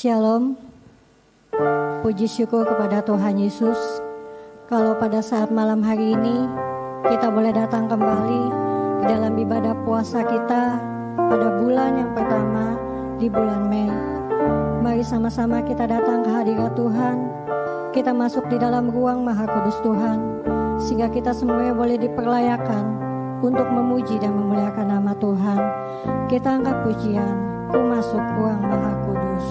Shalom, puji syukur kepada Tuhan Yesus. Kalau pada saat malam hari ini kita boleh datang kembali di dalam ibadah puasa kita pada bulan yang pertama di bulan Mei. Mari sama-sama kita datang ke hadirat Tuhan. Kita masuk di dalam ruang Maha Kudus Tuhan, sehingga kita semuanya boleh diperlayakan untuk memuji dan memuliakan nama Tuhan. Kita angkat pujian, ku masuk ruang Maha Kudus.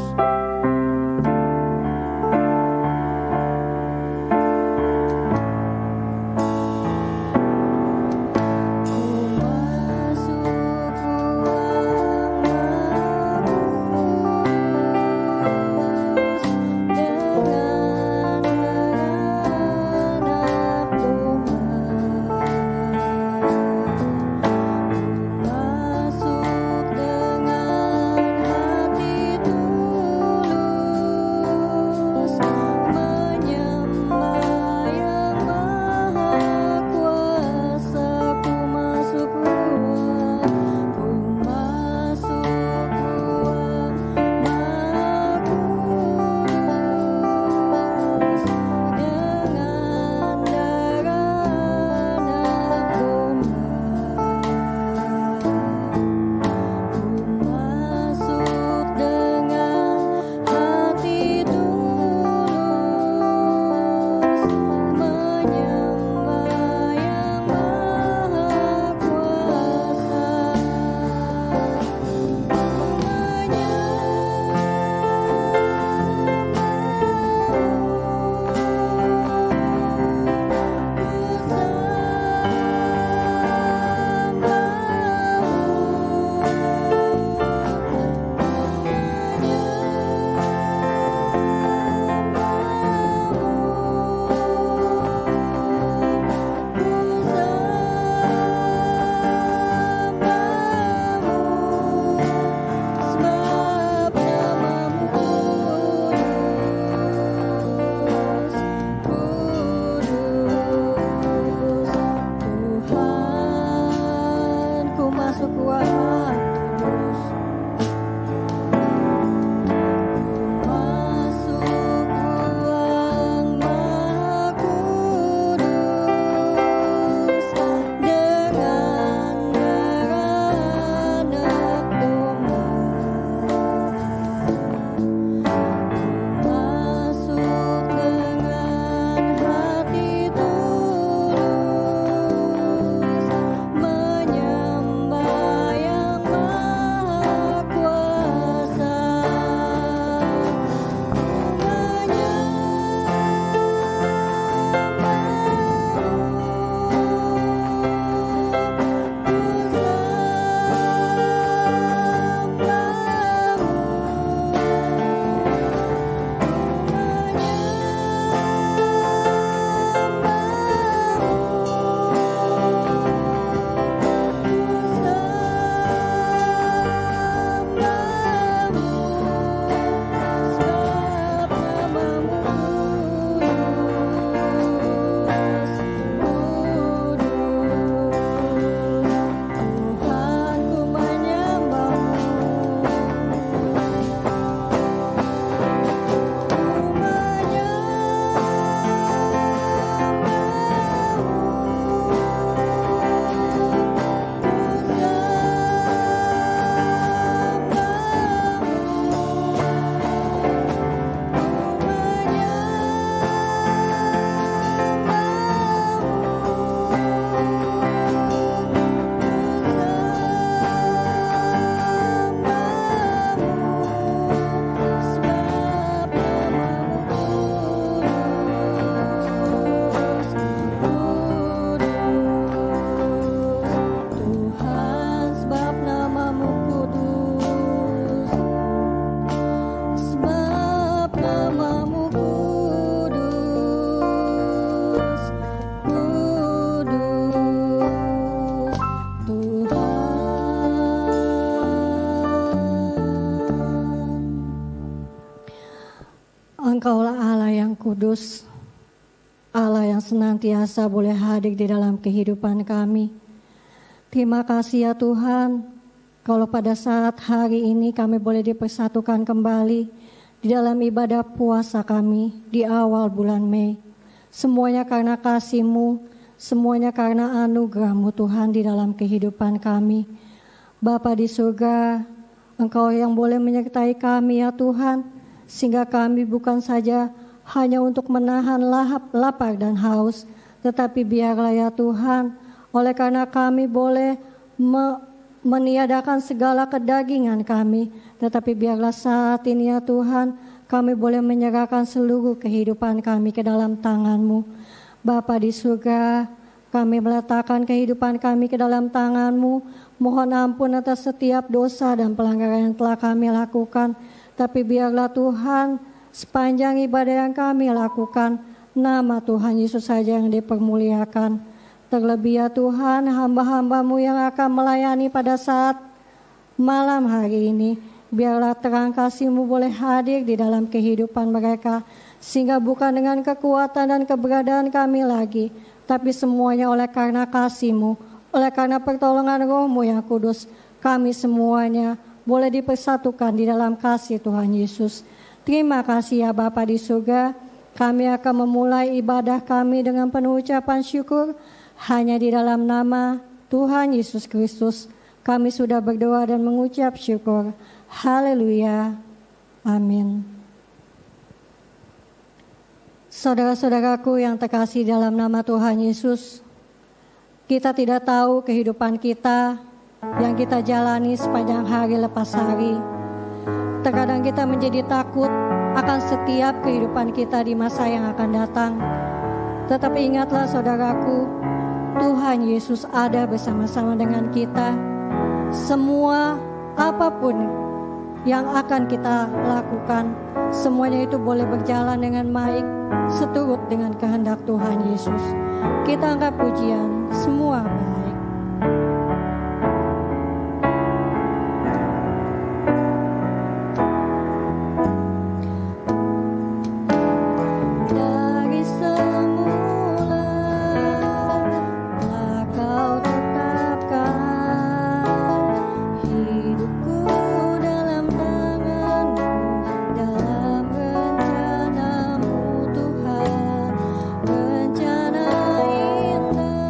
Engkaulah Allah yang kudus, Allah yang senantiasa boleh hadir di dalam kehidupan kami. Terima kasih ya Tuhan, kalau pada saat hari ini kami boleh dipersatukan kembali di dalam ibadah puasa kami di awal bulan Mei. Semuanya karena kasih-Mu, semuanya karena anugerah-Mu Tuhan di dalam kehidupan kami. Bapa di surga, Engkau yang boleh menyertai kami ya Tuhan, sehingga kami bukan saja hanya untuk menahan lapar dan haus, tetapi biarlah ya Tuhan, oleh karena kami boleh meniadakan segala kedagingan kami, tetapi biarlah saat ini ya Tuhan, kami boleh menyerahkan seluruh kehidupan kami ke dalam tangan-Mu. Bapa di surga, kami meletakkan kehidupan kami ke dalam tangan-Mu. Mohon ampun atas setiap dosa dan pelanggaran yang telah kami lakukan. Tapi biarlah Tuhan, sepanjang ibadah yang kami lakukan, nama Tuhan Yesus saja yang dipermuliakan. Terlebih ya Tuhan, hamba-hamba-Mu yang akan melayani pada saat malam hari ini, biarlah terang kasih-Mu boleh hadir di dalam kehidupan mereka, sehingga bukan dengan kekuatan dan keberadaan kami lagi, tapi semuanya oleh karena kasih-Mu, oleh karena pertolongan Roh-Mu yang kudus, kami semuanya boleh dipersatukan di dalam kasih Tuhan Yesus. Terima kasih ya Bapa di surga, kami akan memulai ibadah kami dengan penuh ucapan syukur. Hanya di dalam nama Tuhan Yesus Kristus kami sudah berdoa dan mengucap syukur. Haleluya. Amin. Saudara-saudaraku yang terkasih dalam nama Tuhan Yesus, kita tidak tahu kehidupan kita yang kita jalani sepanjang hari lepas hari. Terkadang kita menjadi takut akan setiap kehidupan kita di masa yang akan datang. Tetapi ingatlah saudaraku, Tuhan Yesus ada bersama-sama dengan kita. Semua apapun yang akan kita lakukan, semuanya itu boleh berjalan dengan baik seturut dengan kehendak Tuhan Yesus. Kita angkat pujian, semua baik. Rencana indah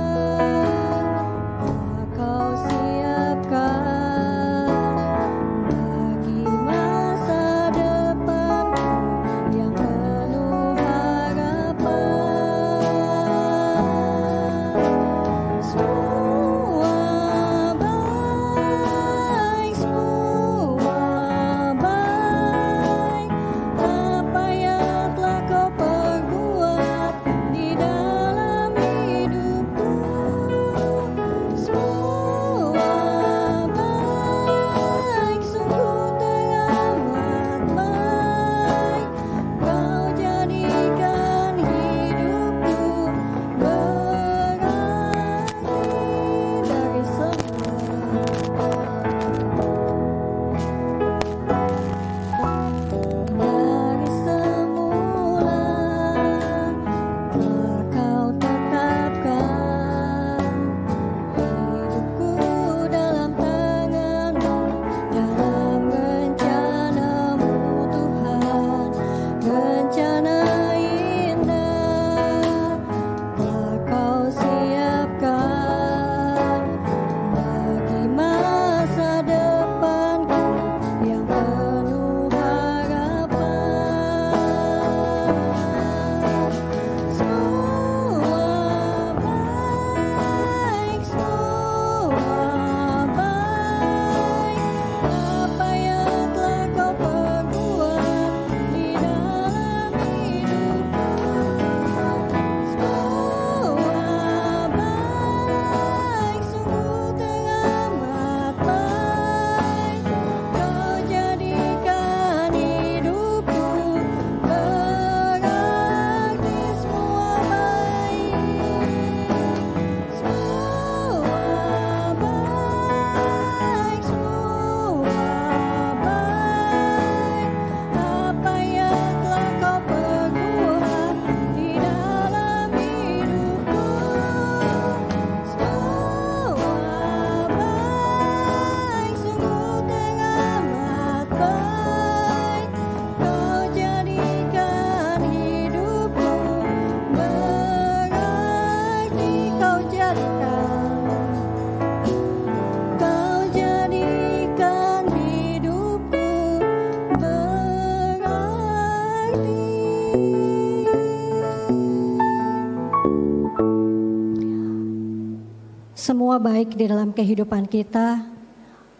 baik di dalam kehidupan kita,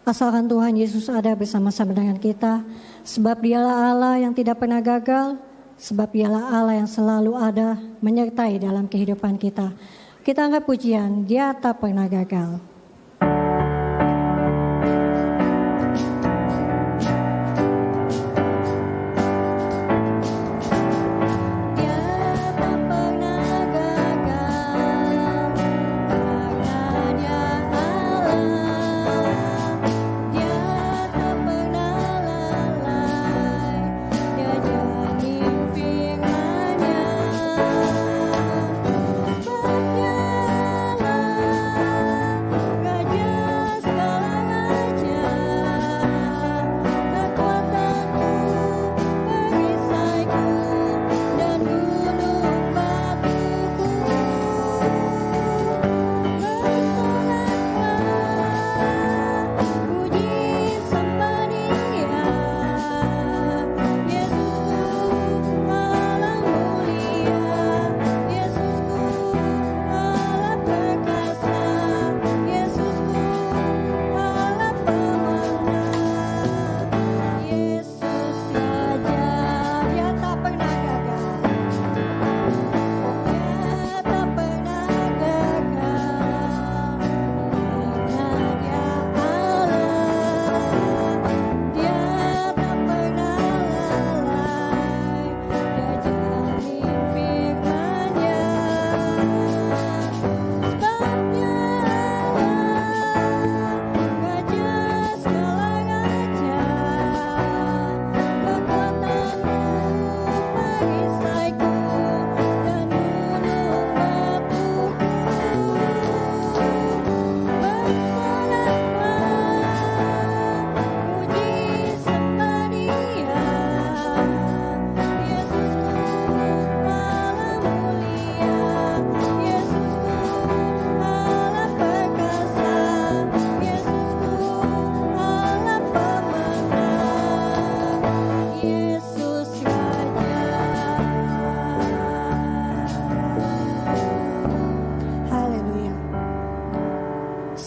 asalkan Tuhan Yesus ada bersama-sama dengan kita, sebab Dialah Allah yang tidak pernah gagal, sebab Dialah Allah yang selalu ada menyertai dalam kehidupan kita. Kita angkat pujian, Dia tak pernah gagal.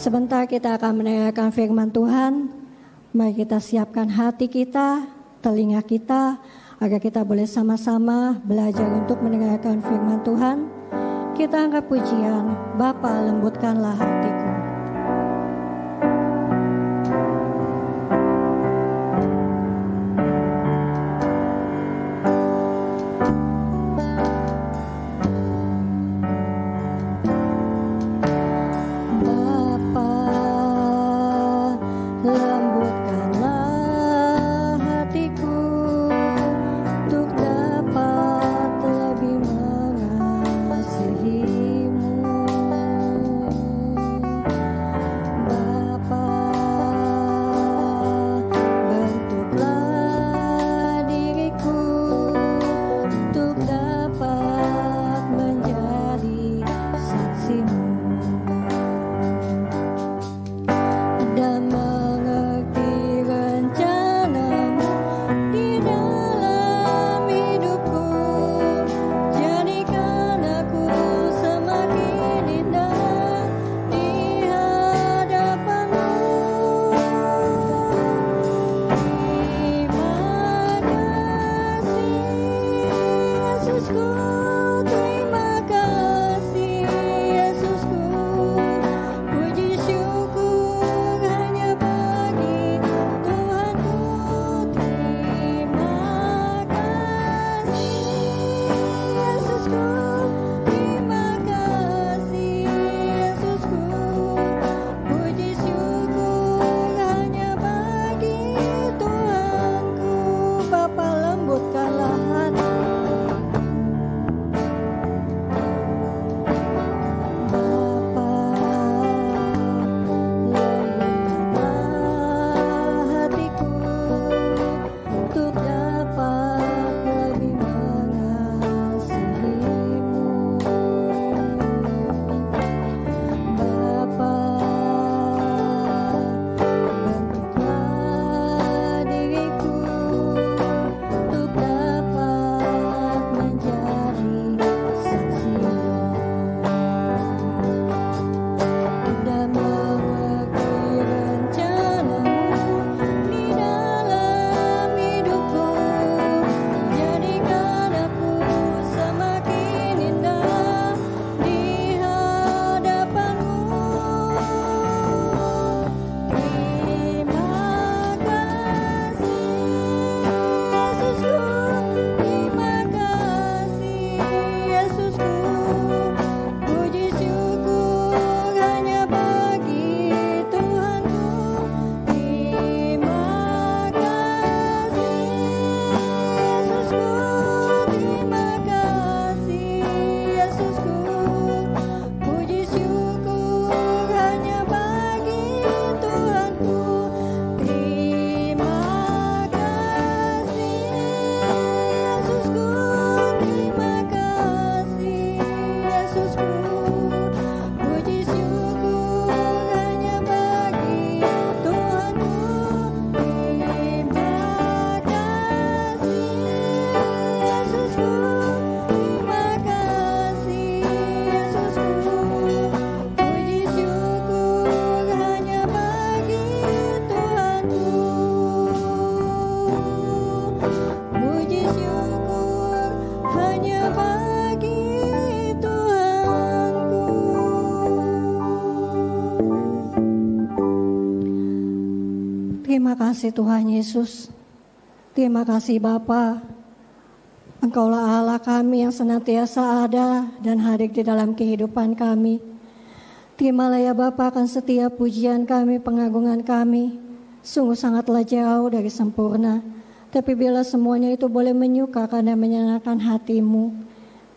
Sebentar kita akan mendengarkan firman Tuhan. Mari kita siapkan hati kita, telinga kita, agar kita boleh sama-sama belajar untuk mendengarkan firman Tuhan. Kita angkat pujian, Bapa lembutkanlah hatiku. Mengasihimu. kasih Tuhan Yesus. Terima kasih Bapa. Engkaulah Allah kami yang senantiasa ada dan hadir di dalam kehidupan kami. Terimalah ya Bapa akan setiap pujian kami, pengagungan kami. Sungguh sangatlah jauh dari sempurna. Tapi bila semuanya itu boleh menyukakan dan menyenangkan hatimu,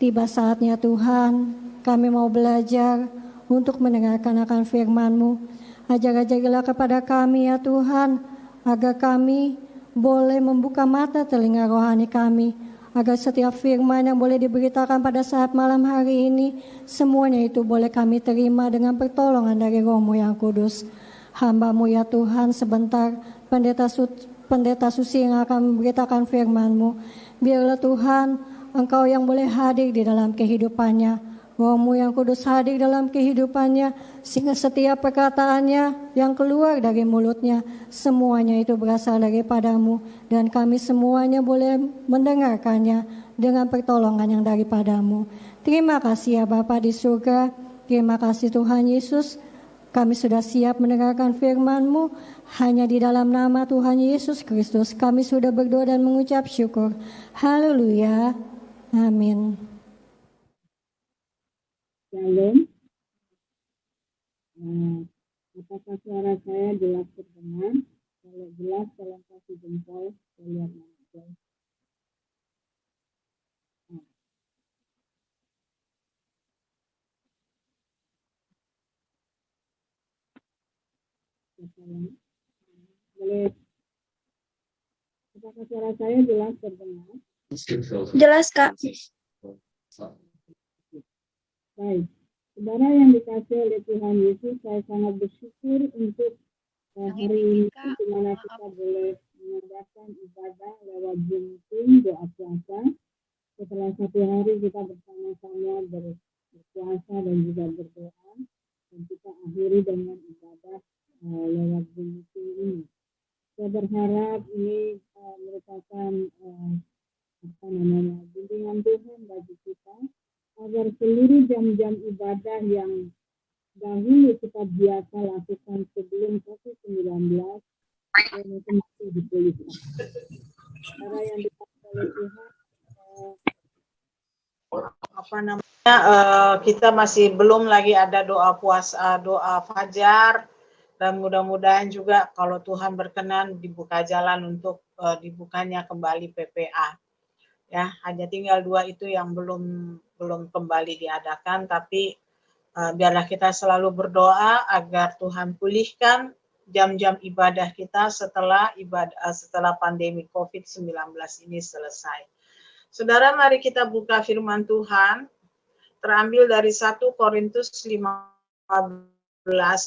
tiba saatnya Tuhan, kami mau belajar untuk mendengarkan akan firman-Mu. Ajar-ajarilah kepada kami ya Tuhan, agar kami boleh membuka mata telinga rohani kami, agar setiap firman yang boleh diberitakan pada saat malam hari ini, semuanya itu boleh kami terima dengan pertolongan dari Roh-Mu yang kudus. Hamba-Mu ya Tuhan, sebentar Pendeta Susi yang akan memberitakan firman-Mu. Biarlah Tuhan, Engkau yang boleh hadir di dalam kehidupannya. Roh-Mu yang kudus hadir dalam kehidupannya, sehingga setiap perkataannya yang keluar dari mulutnya, semuanya itu berasal daripada-Mu, dan kami semuanya boleh mendengarkannya dengan pertolongan yang daripada-Mu. Terima kasih ya Bapa di surga, terima kasih Tuhan Yesus, kami sudah siap mendengarkan firman-Mu. Hanya di dalam nama Tuhan Yesus Kristus kami sudah berdoa dan mengucap syukur. Haleluya, amin. Shalom. Apakah suara saya jelas terdengar? Kalau jelas, tolong kasih jempol. Saya lihat nama. Boleh. Apakah suara saya jelas terdengar? Jelas, Kak. Baik. Saudara yang dikasihi oleh Tuhan Yesus, saya sangat bersyukur untuk hari ini di mana kita boleh mengadakan ibadah lewat Zoom meeting doa puasa. Setelah satu hari kita bersama-sama berpuasa dan juga berdoa, dan kita akhiri dengan ibadah lewat Zoom meeting ini. Saya berharap ini merupakan bimbingan Tuhan bagi kita, agar seluruh jam-jam ibadah yang dahulu kita biasa lakukan sebelum COVID-19 masih dipulihkan. Cara yang dipakai oleh Tuhan, kita masih belum lagi ada doa puasa, doa fajar, dan mudah-mudahan juga kalau Tuhan berkenan dibuka jalan untuk dibukanya kembali PPA. Ya, hanya tinggal 2 itu yang belum kembali diadakan, tapi biarlah kita selalu berdoa agar Tuhan pulihkan jam-jam ibadah kita setelah pandemi COVID-19 ini selesai. Saudara, mari kita buka firman Tuhan, terambil dari 1 Korintus 15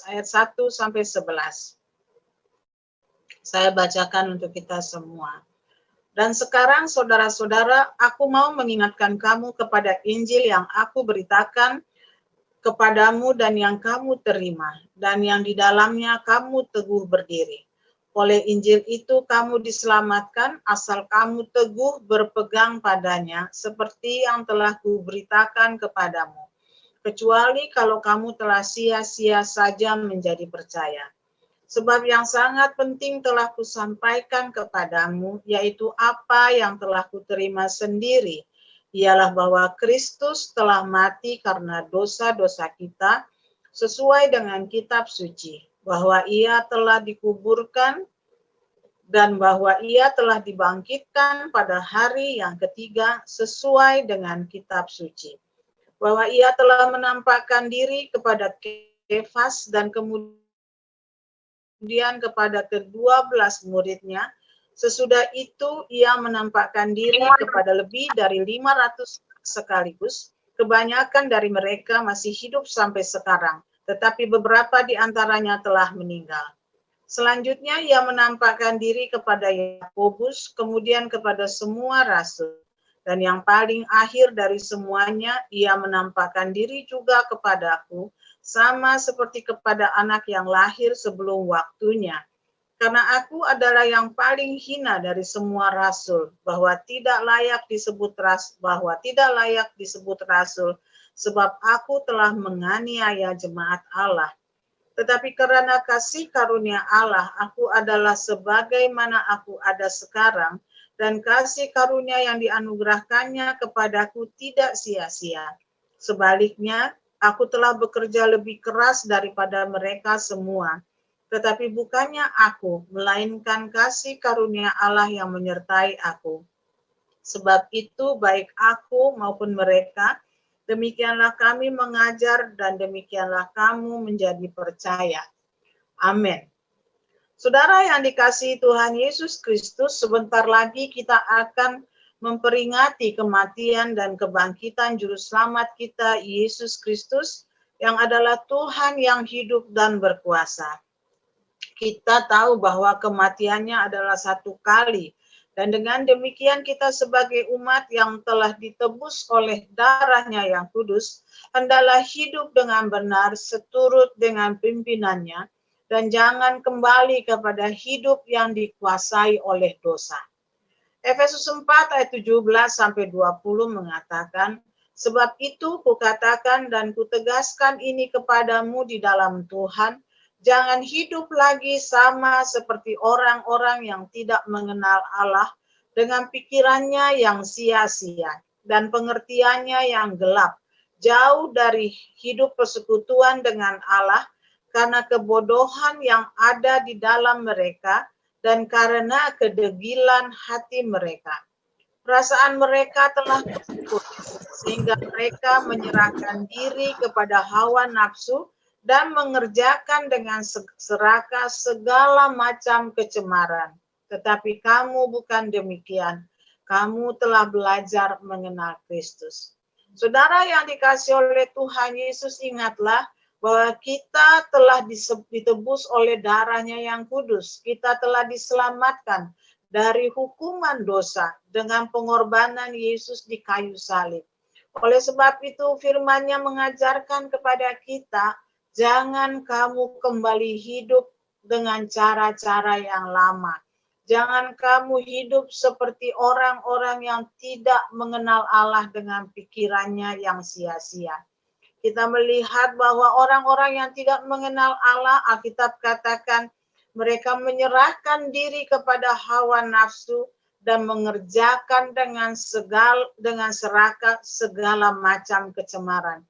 ayat 1 sampai 11. Saya bacakan untuk kita semua. Dan sekarang saudara-saudara, aku mau mengingatkan kamu kepada Injil yang aku beritakan kepadamu dan yang kamu terima, dan yang di dalamnya kamu teguh berdiri. Oleh Injil itu kamu diselamatkan asal kamu teguh berpegang padanya, seperti yang telah kuberitakan kepadamu. Kecuali kalau kamu telah sia-sia saja menjadi percaya. Sebab yang sangat penting telah kusampaikan kepadamu, yaitu apa yang telah kuterima sendiri, ialah bahwa Kristus telah mati karena dosa-dosa kita, sesuai dengan kitab suci, bahwa ia telah dikuburkan, dan bahwa ia telah dibangkitkan pada hari yang ketiga, sesuai dengan kitab suci. Bahwa ia telah menampakkan diri kepada Kefas dan kemudian kepada ke-12 muridnya. Sesudah itu ia menampakkan diri kepada lebih dari 500 sekaligus. Kebanyakan dari mereka masih hidup sampai sekarang, tetapi beberapa di antaranya telah meninggal. Selanjutnya ia menampakkan diri kepada Yakobus, kemudian kepada semua rasul. Dan yang paling akhir dari semuanya, ia menampakkan diri juga kepadaku, sama seperti kepada anak yang lahir sebelum waktunya. Karena aku adalah yang paling hina dari semua rasul, bahwa tidak layak disebut rasul, sebab aku telah menganiaya jemaat Allah. Tetapi karena kasih karunia Allah, aku adalah sebagaimana aku ada sekarang, dan kasih karunia yang dianugerahkannya kepadaku tidak sia-sia. Sebaliknya, aku telah bekerja lebih keras daripada mereka semua. Tetapi bukannya aku, melainkan kasih karunia Allah yang menyertai aku. Sebab itu baik aku maupun mereka, demikianlah kami mengajar dan demikianlah kamu menjadi percaya. Amin. Saudara yang dikasihi Tuhan Yesus Kristus, sebentar lagi kita akan memperingati kematian dan kebangkitan Juru Selamat kita, Yesus Kristus, yang adalah Tuhan yang hidup dan berkuasa. Kita tahu bahwa kematiannya adalah satu kali, dan dengan demikian kita sebagai umat yang telah ditebus oleh darahnya yang kudus, hendaklah hidup dengan benar seturut dengan pimpinannya, dan jangan kembali kepada hidup yang dikuasai oleh dosa. Efesus 4 ayat 17-20 mengatakan, sebab itu kukatakan dan kutegaskan ini kepadamu di dalam Tuhan, jangan hidup lagi sama seperti orang-orang yang tidak mengenal Allah, dengan pikirannya yang sia-sia dan pengertiannya yang gelap, jauh dari hidup persekutuan dengan Allah, karena kebodohan yang ada di dalam mereka, dan karena kedegilan hati mereka. Perasaan mereka telah terpukul, sehingga mereka menyerahkan diri kepada hawa nafsu, dan mengerjakan dengan serakah segala macam kecemaran. Tetapi kamu bukan demikian. Kamu telah belajar mengenal Kristus. Saudara yang dikasihi oleh Tuhan Yesus, ingatlah bahwa kita telah ditebus oleh darahnya yang kudus. Kita telah diselamatkan dari hukuman dosa dengan pengorbanan Yesus di kayu salib. Oleh sebab itu firman-Nya mengajarkan kepada kita, jangan kamu kembali hidup dengan cara-cara yang lama. Jangan kamu hidup seperti orang-orang yang tidak mengenal Allah dengan pikirannya yang sia-sia. Kita melihat bahwa orang-orang yang tidak mengenal Allah, Alkitab katakan, mereka menyerahkan diri kepada hawa nafsu dan mengerjakan dengan serakah segala macam kecemaran.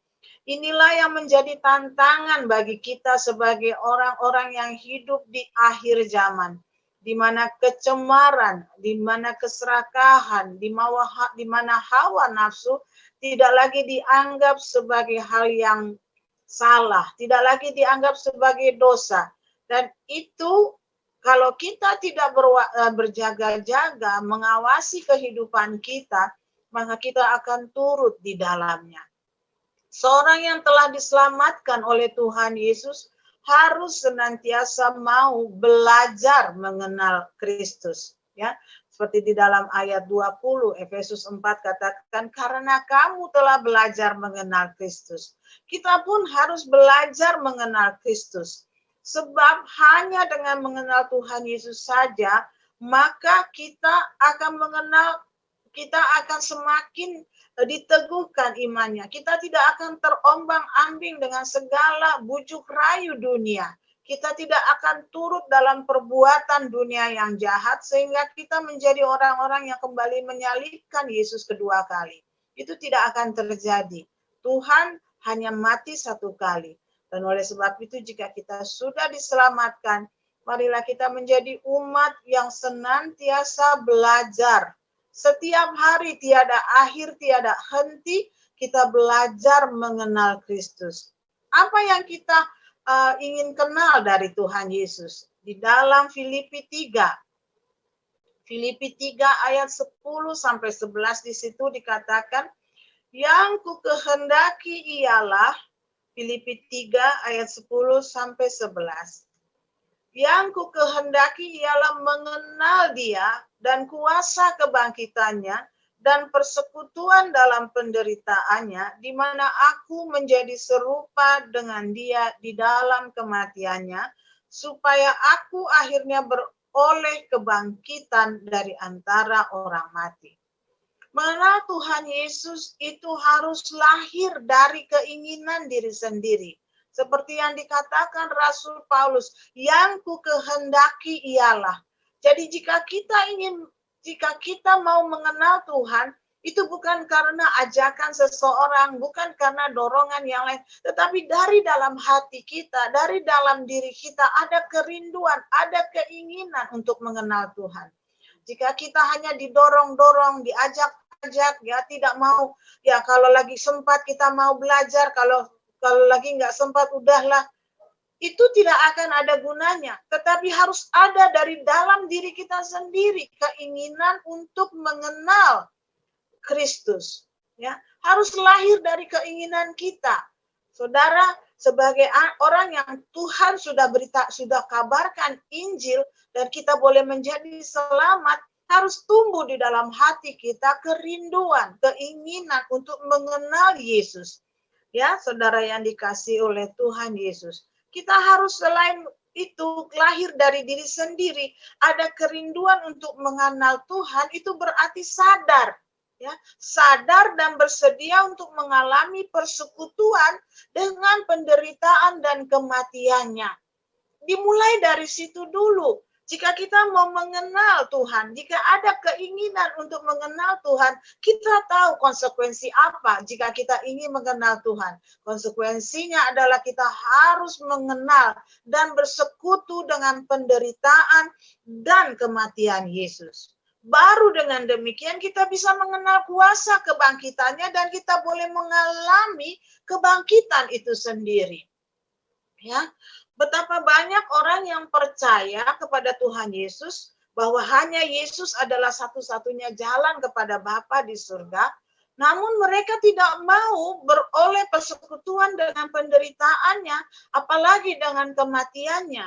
Inilah yang menjadi tantangan bagi kita sebagai orang-orang yang hidup di akhir zaman, di mana kecemaran, di mana keserakahan, di mana hawa nafsu tidak lagi dianggap sebagai hal yang salah, tidak lagi dianggap sebagai dosa. Dan itu kalau kita tidak berjaga-jaga mengawasi kehidupan kita, maka kita akan turut di dalamnya. Seorang yang telah diselamatkan oleh Tuhan Yesus harus senantiasa mau belajar mengenal Kristus, ya. Seperti di dalam ayat 20 Efesus 4 katakan, karena kamu telah belajar mengenal Kristus. Kita pun harus belajar mengenal Kristus. Sebab hanya dengan mengenal Tuhan Yesus saja, maka kita akan semakin diteguhkan imannya. Kita tidak akan terombang-ambing dengan segala bujuk rayu dunia. Kita tidak akan turut dalam perbuatan dunia yang jahat, sehingga kita menjadi orang-orang yang kembali menyalibkan Yesus kedua kali. Itu tidak akan terjadi. Tuhan hanya mati satu kali. Dan oleh sebab itu jika kita sudah diselamatkan, marilah kita menjadi umat yang senantiasa belajar. Setiap hari tiada akhir, tiada henti, kita belajar mengenal Kristus. Apa yang kita ingin kenal dari Tuhan Yesus? Di dalam Filipi 3 ayat 10-11 di situ dikatakan, yang ku kehendaki ialah, Filipi 3 ayat 10-11. Yang ku kehendaki ialah mengenal Dia dan kuasa kebangkitannya dan persekutuan dalam penderitaannya, di mana aku menjadi serupa dengan Dia di dalam kematiannya, supaya aku akhirnya beroleh kebangkitan dari antara orang mati. Mengenal Tuhan Yesus itu harus lahir dari keinginan diri sendiri, Seperti yang dikatakan Rasul Paulus, yang ku kehendaki ialah. Jadi jika kita mau mengenal Tuhan, itu bukan karena ajakan seseorang, bukan karena dorongan yang lain, tetapi dari dalam hati kita, dari dalam diri kita ada kerinduan, ada keinginan untuk mengenal Tuhan. Jika kita hanya didorong-dorong, diajak-ajak, ya tidak mau, ya kalau lagi sempat kita mau belajar, kalau lagi nggak sempat udahlah, itu tidak akan ada gunanya. Tetapi harus ada dari dalam diri kita sendiri keinginan untuk mengenal Kristus. Ya, harus lahir dari keinginan kita. Saudara, sebagai orang yang Tuhan sudah kabarkan Injil dan kita boleh menjadi selamat, harus tumbuh di dalam hati kita kerinduan, keinginan untuk mengenal Yesus. Ya, saudara yang dikasihi oleh Tuhan Yesus. Kita harus selain itu lahir dari diri sendiri, ada kerinduan untuk mengenal Tuhan, itu berarti sadar. Ya, sadar dan bersedia untuk mengalami persekutuan dengan penderitaan dan kematiannya. Dimulai dari situ dulu. Jika kita mau mengenal Tuhan, jika ada keinginan untuk mengenal Tuhan, kita tahu konsekuensi apa jika kita ingin mengenal Tuhan. Konsekuensinya adalah kita harus mengenal dan bersekutu dengan penderitaan dan kematian Yesus. Baru dengan demikian kita bisa mengenal kuasa kebangkitannya dan kita boleh mengalami kebangkitan itu sendiri. Ya. Betapa banyak orang yang percaya kepada Tuhan Yesus, bahwa hanya Yesus adalah satu-satunya jalan kepada Bapa di surga, namun mereka tidak mau beroleh persekutuan dengan penderitaannya, apalagi dengan kematiannya.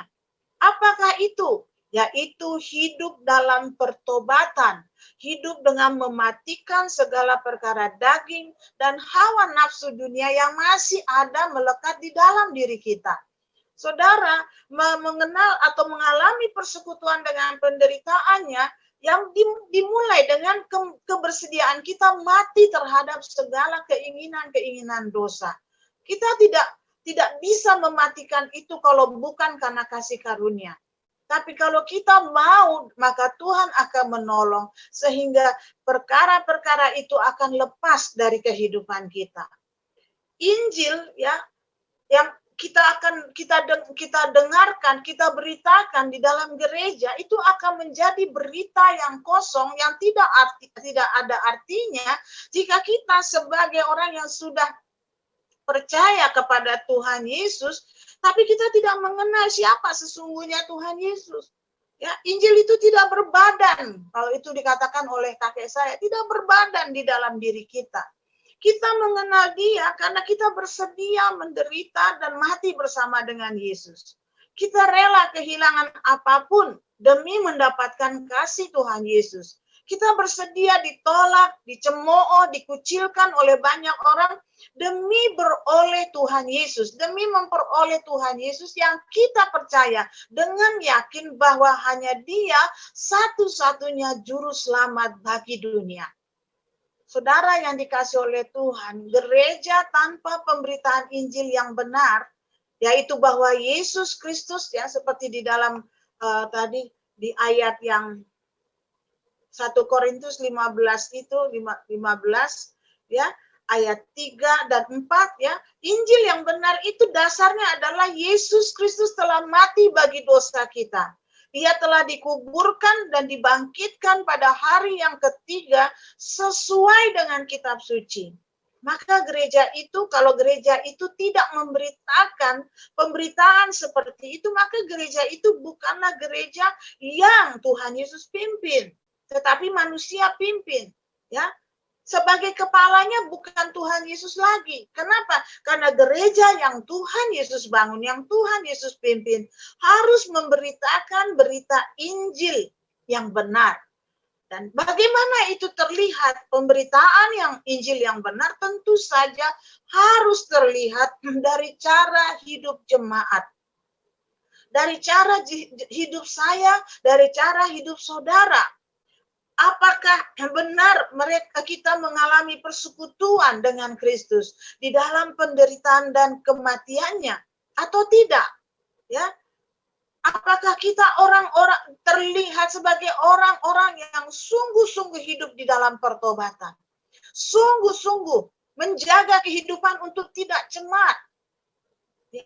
Apakah itu? Yaitu hidup dalam pertobatan, hidup dengan mematikan segala perkara daging dan hawa nafsu dunia yang masih ada melekat di dalam diri kita. Saudara mengenal atau mengalami persekutuan dengan penderitaannya yang dimulai dengan kebersediaan kita mati terhadap segala keinginan dosa. Kita tidak bisa mematikan itu kalau bukan karena kasih karunia. Tapi kalau kita mau, maka Tuhan akan menolong sehingga perkara-perkara itu akan lepas dari kehidupan kita. Injil ya yang kita dengarkan, kita beritakan di dalam gereja itu akan menjadi berita yang kosong yang tidak ada artinya jika kita sebagai orang yang sudah percaya kepada Tuhan Yesus, tapi kita tidak mengenal siapa sesungguhnya Tuhan Yesus. Ya, Injil itu tidak berbadan. Kalau itu dikatakan oleh kakek saya, tidak berbadan di dalam diri kita. Kita mengenal Dia karena kita bersedia menderita dan mati bersama dengan Yesus. Kita rela kehilangan apapun demi mendapatkan kasih Tuhan Yesus. Kita bersedia ditolak, dicemooh, dikucilkan oleh banyak orang demi beroleh Tuhan Yesus, demi memperoleh Tuhan Yesus yang kita percaya dengan yakin bahwa hanya Dia satu-satunya juru selamat bagi dunia. Saudara yang dikasih oleh Tuhan, gereja tanpa pemberitaan Injil yang benar, yaitu bahwa Yesus Kristus ya seperti di dalam tadi di ayat yang 1 Korintus 15 itu 15 ya ayat 3 dan 4 ya, Injil yang benar itu dasarnya adalah Yesus Kristus telah mati bagi dosa kita. Dia telah dikuburkan dan dibangkitkan pada hari yang ketiga sesuai dengan kitab suci. Maka gereja itu, kalau gereja itu tidak memberitakan pemberitaan seperti itu, maka gereja itu bukanlah gereja yang Tuhan Yesus pimpin, tetapi manusia pimpin. Ya, sebagai kepalanya bukan Tuhan Yesus lagi. Kenapa? Karena gereja yang Tuhan Yesus bangun, yang Tuhan Yesus pimpin, harus memberitakan berita Injil yang benar. Dan bagaimana itu terlihat? Pemberitaan yang Injil yang benar tentu saja harus terlihat dari cara hidup jemaat. Dari cara hidup saya, dari cara hidup saudara. Apakah benar kita mengalami persekutuan dengan Kristus di dalam penderitaan dan kematiannya? atau tidak? Ya, apakah kita orang-orang terlihat sebagai orang-orang yang sungguh-sungguh hidup di dalam pertobatan? Sungguh-sungguh menjaga kehidupan untuk tidak cemat. Ya.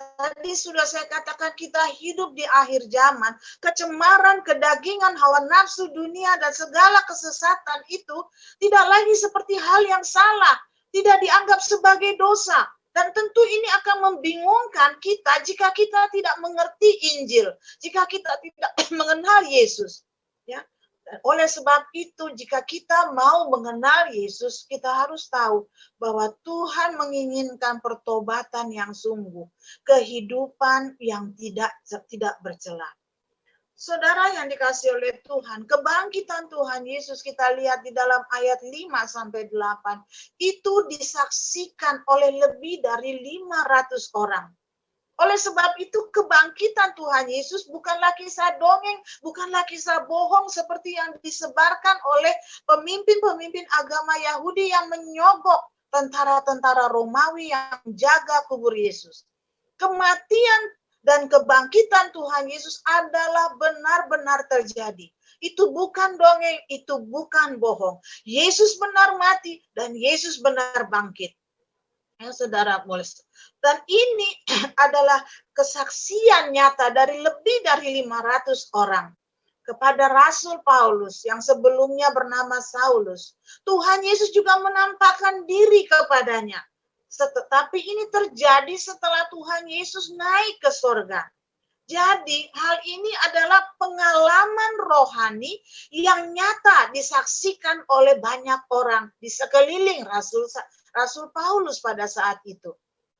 Tadi sudah saya katakan kita hidup di akhir zaman. Kecemaran, kedagingan, hawa nafsu dunia, dan segala kesesatan itu tidak lagi seperti hal yang salah. Tidak dianggap sebagai dosa. Dan tentu ini akan membingungkan kita jika kita tidak mengerti Injil. Jika kita tidak mengenal Yesus. Ya. Oleh sebab itu, jika kita mau mengenal Yesus, kita harus tahu bahwa Tuhan menginginkan pertobatan yang sungguh, kehidupan yang tidak bercela. Saudara yang dikasihi oleh Tuhan, kebangkitan Tuhan Yesus kita lihat di dalam ayat 5-8, itu disaksikan oleh lebih dari 500 orang. Oleh sebab itu kebangkitan Tuhan Yesus bukanlah kisah dongeng, bukanlah kisah bohong seperti yang disebarkan oleh pemimpin-pemimpin agama Yahudi yang menyogok tentara-tentara Romawi yang menjaga kubur Yesus. Kematian dan kebangkitan Tuhan Yesus adalah benar-benar terjadi. Itu bukan dongeng, itu bukan bohong. Yesus benar mati dan Yesus benar bangkit. Ya, saudara boleh. Dan ini adalah kesaksian nyata dari lebih dari 500 orang kepada Rasul Paulus yang sebelumnya bernama Saulus. Tuhan Yesus juga menampakkan diri kepadanya. Tetapi ini terjadi setelah Tuhan Yesus naik ke surga. Jadi hal ini adalah pengalaman rohani yang nyata disaksikan oleh banyak orang di sekeliling Rasul Paulus pada saat itu.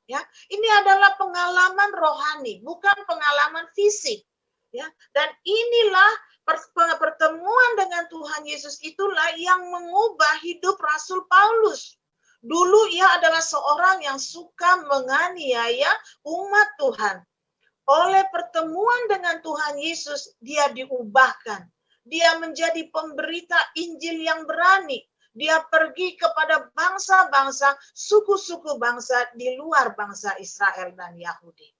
Ya, ini adalah pengalaman rohani, bukan pengalaman fisik. Ya, dan inilah pertemuan dengan Tuhan Yesus itulah yang mengubah hidup Rasul Paulus. Dulu ia adalah seorang yang suka menganiaya umat Tuhan. Oleh pertemuan dengan Tuhan Yesus, dia diubahkan. Dia menjadi pemberita Injil yang berani. Dia pergi kepada bangsa-bangsa, suku-suku bangsa di luar bangsa Israel dan Yahudi.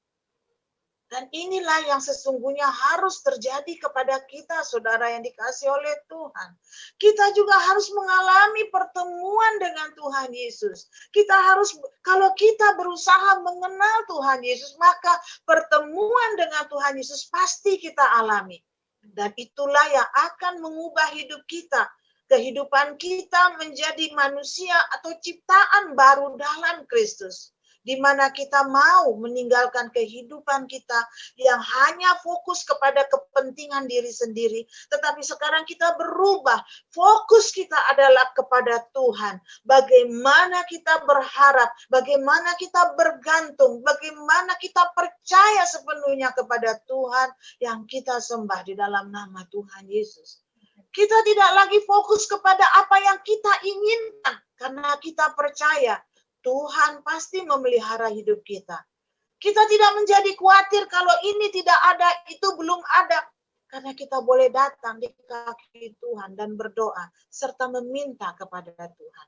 Dan inilah yang sesungguhnya harus terjadi kepada kita, saudara yang dikasihi oleh Tuhan. Kita juga harus mengalami pertemuan dengan Tuhan Yesus. Kita harus, kalau kita berusaha mengenal Tuhan Yesus, maka pertemuan dengan Tuhan Yesus pasti kita alami. Dan itulah yang akan mengubah hidup kita. Kehidupan kita menjadi manusia atau ciptaan baru dalam Kristus. Di mana kita mau meninggalkan kehidupan kita yang hanya fokus kepada kepentingan diri sendiri, tetapi sekarang kita berubah. Fokus kita adalah kepada Tuhan. Bagaimana kita berharap, bagaimana kita bergantung, bagaimana kita percaya sepenuhnya kepada Tuhan yang kita sembah di dalam nama Tuhan Yesus. Kita tidak lagi fokus kepada apa yang kita inginkan, karena kita percaya Tuhan pasti memelihara hidup kita. Kita tidak menjadi khawatir kalau ini tidak ada, itu belum ada. Karena kita boleh datang di kaki Tuhan dan berdoa, serta meminta kepada Tuhan.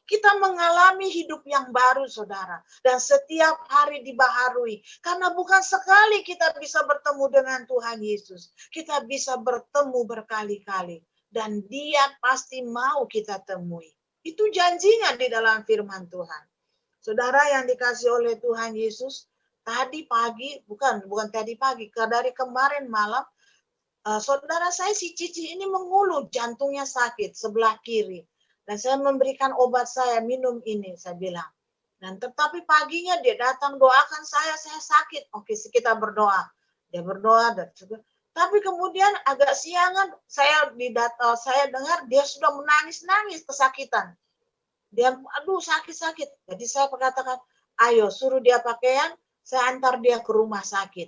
Kita mengalami hidup yang baru, saudara. Dan setiap hari dibaharui. Karena bukan sekali kita bisa bertemu dengan Tuhan Yesus. Kita bisa bertemu berkali-kali. Dan dia pasti mau kita temui. Itu janjinya di dalam firman Tuhan. Saudara yang dikasihi oleh Tuhan Yesus, tadi pagi, bukan tadi pagi, dari kemarin malam, saudara saya si Cici ini mengeluh, jantungnya sakit sebelah kiri. Dan saya memberikan obat saya, minum ini, saya bilang. Dan tetapi paginya dia datang doakan saya sakit. Oke, kita berdoa. Dia berdoa, dan juga. Tapi kemudian agak siangan, saya dengar dia sudah menangis-nangis kesakitan. Dia, aduh sakit. Jadi saya katakan, ayo suruh dia pakaian, saya antar dia ke rumah sakit.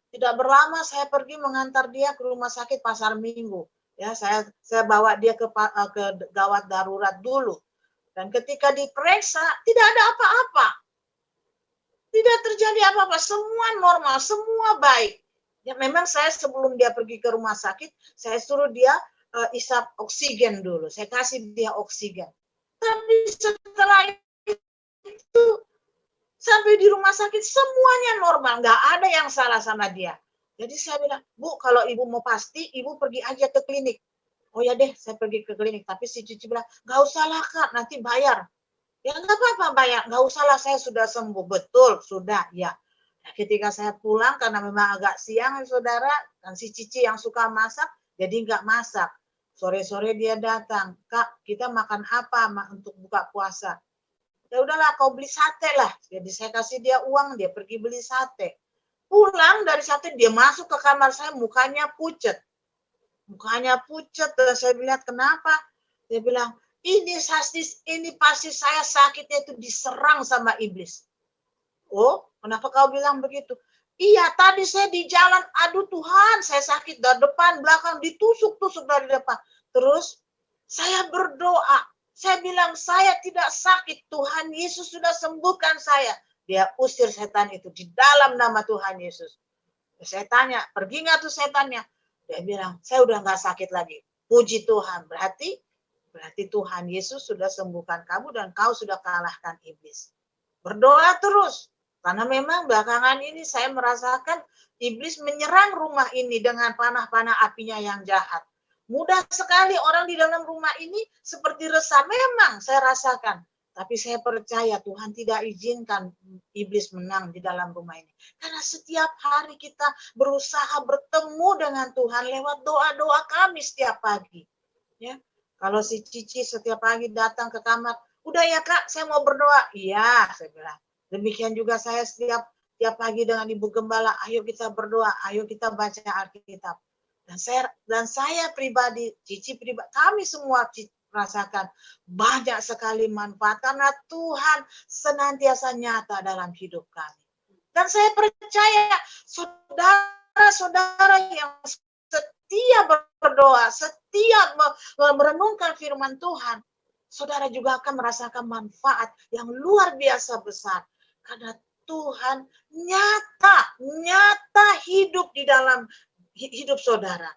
Tidak berlama saya pergi mengantar dia ke rumah sakit Pasar Minggu. Ya, saya bawa dia ke gawat darurat dulu. Dan ketika diperiksa, tidak ada apa-apa. Tidak terjadi apa-apa, semua normal, semua baik. Ya, memang saya sebelum dia pergi ke rumah sakit, saya suruh dia isap oksigen dulu. Saya kasih dia oksigen. Tapi setelah itu Sampai di rumah sakit semuanya normal, nggak ada yang salah sama dia. Jadi saya bilang, Bu, kalau ibu mau pasti, ibu pergi aja ke klinik. Oh ya deh, saya pergi ke klinik. Tapi si Cici bilang, nggak usah lah Kak, nanti bayar. Ya nggak apa-apa bayar, nggak usah lah, saya sudah sembuh. Betul, sudah, ya. Nah, ketika saya pulang, karena memang agak siang, saudara, dan si Cici yang suka masak, jadi nggak masak. Sore-sore dia datang, Kak, kita makan apa untuk buka puasa? Ya udahlah, kau beli sate lah. Jadi saya kasih dia uang, dia pergi beli sate. Pulang dari sate, dia masuk ke kamar saya, mukanya pucat. Mukanya pucat, dan saya lihat kenapa? Dia bilang, ini pasti saya sakitnya itu diserang sama iblis. Oh, kenapa kau bilang begitu? Iya, tadi saya di jalan, aduh Tuhan, saya sakit dari depan, belakang, ditusuk-tusuk dari depan. Terus saya berdoa, saya bilang saya tidak sakit, Tuhan Yesus sudah sembuhkan saya. Dia usir setan itu di dalam nama Tuhan Yesus. Saya tanya, pergi nggak tuh setannya? Dia bilang, saya udah nggak sakit lagi. Puji Tuhan, berarti Tuhan Yesus sudah sembuhkan kamu dan kau sudah kalahkan iblis. Berdoa terus, karena memang belakangan ini saya merasakan iblis menyerang rumah ini dengan panah-panah apinya yang jahat. Mudah sekali orang di dalam rumah ini seperti resah. Memang saya rasakan. Tapi saya percaya Tuhan tidak izinkan iblis menang di dalam rumah ini. Karena setiap hari kita berusaha bertemu dengan Tuhan lewat doa-doa kami setiap pagi. Ya, kalau si Cici setiap pagi datang ke kamar, udah ya Kak, saya mau berdoa. Iya, saya bilang. Demikian juga saya setiap pagi dengan Ibu Gembala, ayo kita berdoa, ayo kita baca Alkitab. Dan saya pribadi, Cici pribadi, kami semua rasakan banyak sekali manfaat karena Tuhan senantiasa nyata dalam hidup kami. Dan saya percaya saudara-saudara yang setia berdoa, setia merenungkan firman Tuhan, saudara juga akan merasakan manfaat yang luar biasa besar. Karena Tuhan nyata hidup di dalam hidup saudara.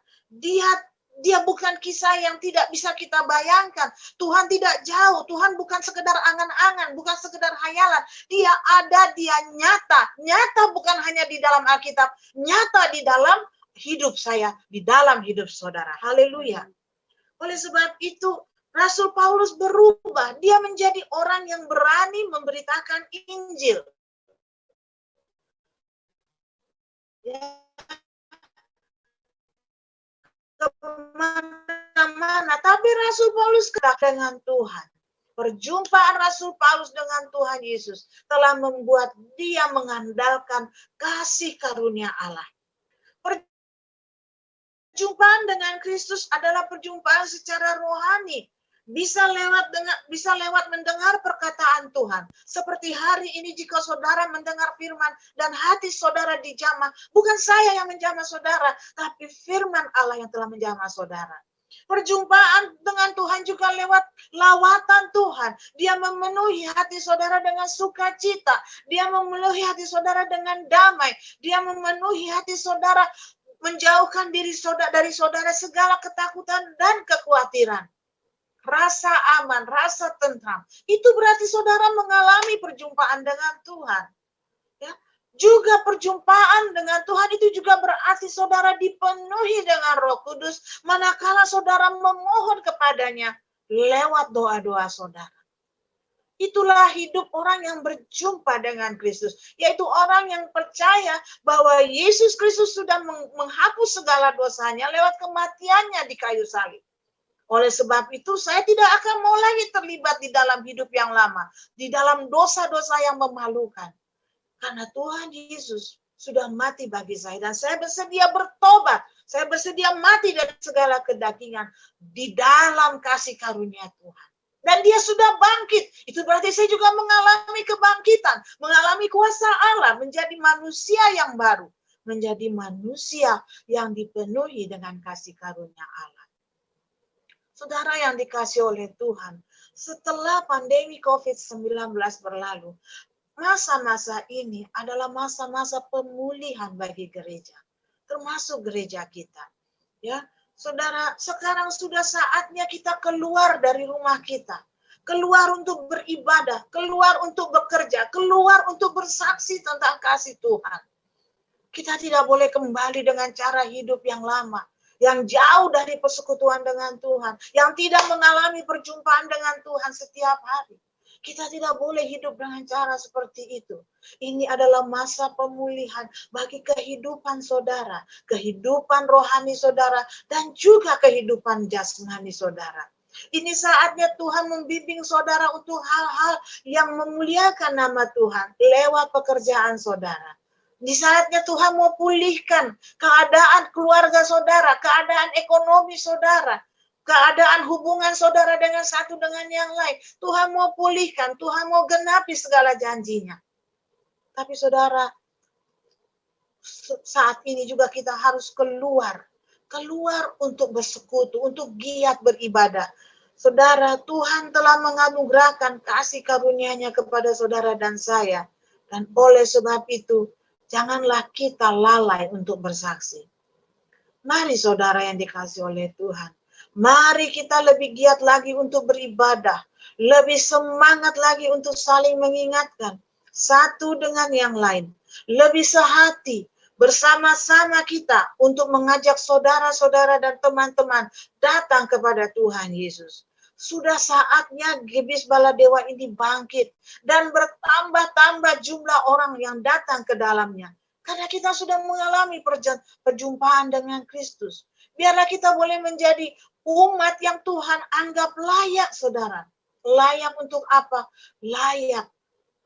Dia bukan kisah yang tidak bisa kita bayangkan. Tuhan tidak jauh. Tuhan bukan sekedar angan-angan, bukan sekedar hayalan. Dia ada, dia nyata. Nyata bukan hanya di dalam Alkitab, nyata di dalam hidup saya, di dalam hidup saudara. Haleluya. Oleh sebab itu, Rasul Paulus berubah. Dia menjadi orang yang berani memberitakan Injil. Ya, kemana-mana. Tapi Rasul Paulus dekat dengan Tuhan. Perjumpaan Rasul Paulus dengan Tuhan Yesus telah membuat dia mengandalkan kasih karunia Allah. Perjumpaan dengan Kristus adalah perjumpaan secara rohani. Bisa lewat mendengar perkataan Tuhan. Seperti hari ini jika saudara mendengar firman dan hati saudara dijamah, bukan saya yang menjamah saudara, tapi firman Allah yang telah menjamah saudara. Perjumpaan dengan Tuhan juga lewat lawatan Tuhan. Dia memenuhi hati saudara dengan sukacita. Dia memenuhi hati saudara dengan damai. Dia memenuhi hati saudara, menjauhkan diri saudara dari saudara segala ketakutan dan kekhawatiran. Rasa aman, rasa tentram. Itu berarti saudara mengalami perjumpaan dengan Tuhan. Ya. Juga perjumpaan dengan Tuhan itu juga berarti saudara dipenuhi dengan Roh Kudus manakala saudara memohon kepadanya lewat doa-doa saudara. Itulah hidup orang yang berjumpa dengan Kristus, yaitu orang yang percaya bahwa Yesus Kristus sudah menghapus segala dosanya lewat kematiannya di kayu salib. Oleh sebab itu, saya tidak akan mau lagi terlibat di dalam hidup yang lama, di dalam dosa-dosa yang memalukan. Karena Tuhan Yesus sudah mati bagi saya, dan saya bersedia bertobat. Saya bersedia mati dari segala kedagingan di dalam kasih karunia Tuhan. Dan dia sudah bangkit. Itu berarti saya juga mengalami kebangkitan, mengalami kuasa Allah, menjadi manusia yang baru, menjadi manusia yang dipenuhi dengan kasih karunia Allah. Saudara yang dikasihi oleh Tuhan, setelah pandemi COVID-19 berlalu, masa-masa ini adalah masa-masa pemulihan bagi gereja, termasuk gereja kita. Ya, saudara, sekarang sudah saatnya kita keluar dari rumah kita. keluar untuk beribadah, keluar untuk bekerja, keluar untuk bersaksi tentang kasih Tuhan. Kita tidak boleh kembali dengan cara hidup yang lama, yang jauh dari persekutuan dengan Tuhan, yang tidak mengalami perjumpaan dengan Tuhan setiap hari. Kita tidak boleh hidup dengan cara seperti itu. Ini adalah masa pemulihan bagi kehidupan saudara, kehidupan rohani saudara, dan juga kehidupan jasmani saudara. Ini saatnya Tuhan membimbing saudara untuk hal-hal yang memuliakan nama Tuhan lewat pekerjaan saudara. Di saatnya Tuhan mau pulihkan keadaan keluarga saudara, keadaan ekonomi saudara, keadaan hubungan saudara dengan satu dengan yang lain. Tuhan mau pulihkan, Tuhan mau genapi segala janjinya. Tapi saudara, saat ini juga kita harus keluar untuk bersekutu, untuk giat beribadah. Saudara, Tuhan telah menganugerahkan kasih karunia-Nya kepada saudara dan saya. Dan oleh sebab itu, janganlah kita lalai untuk bersaksi. Mari saudara yang dikasihi oleh Tuhan, mari kita lebih giat lagi untuk beribadah, lebih semangat lagi untuk saling mengingatkan satu dengan yang lain, lebih sehati bersama-sama kita untuk mengajak saudara-saudara dan teman-teman datang kepada Tuhan Yesus. Sudah saatnya Gebis Baladewa ini bangkit dan bertambah-tambah jumlah orang yang datang ke dalamnya. Karena kita sudah mengalami perjumpaan dengan Kristus. Biarlah kita boleh menjadi umat yang Tuhan anggap layak, saudara. Layak untuk apa? Layak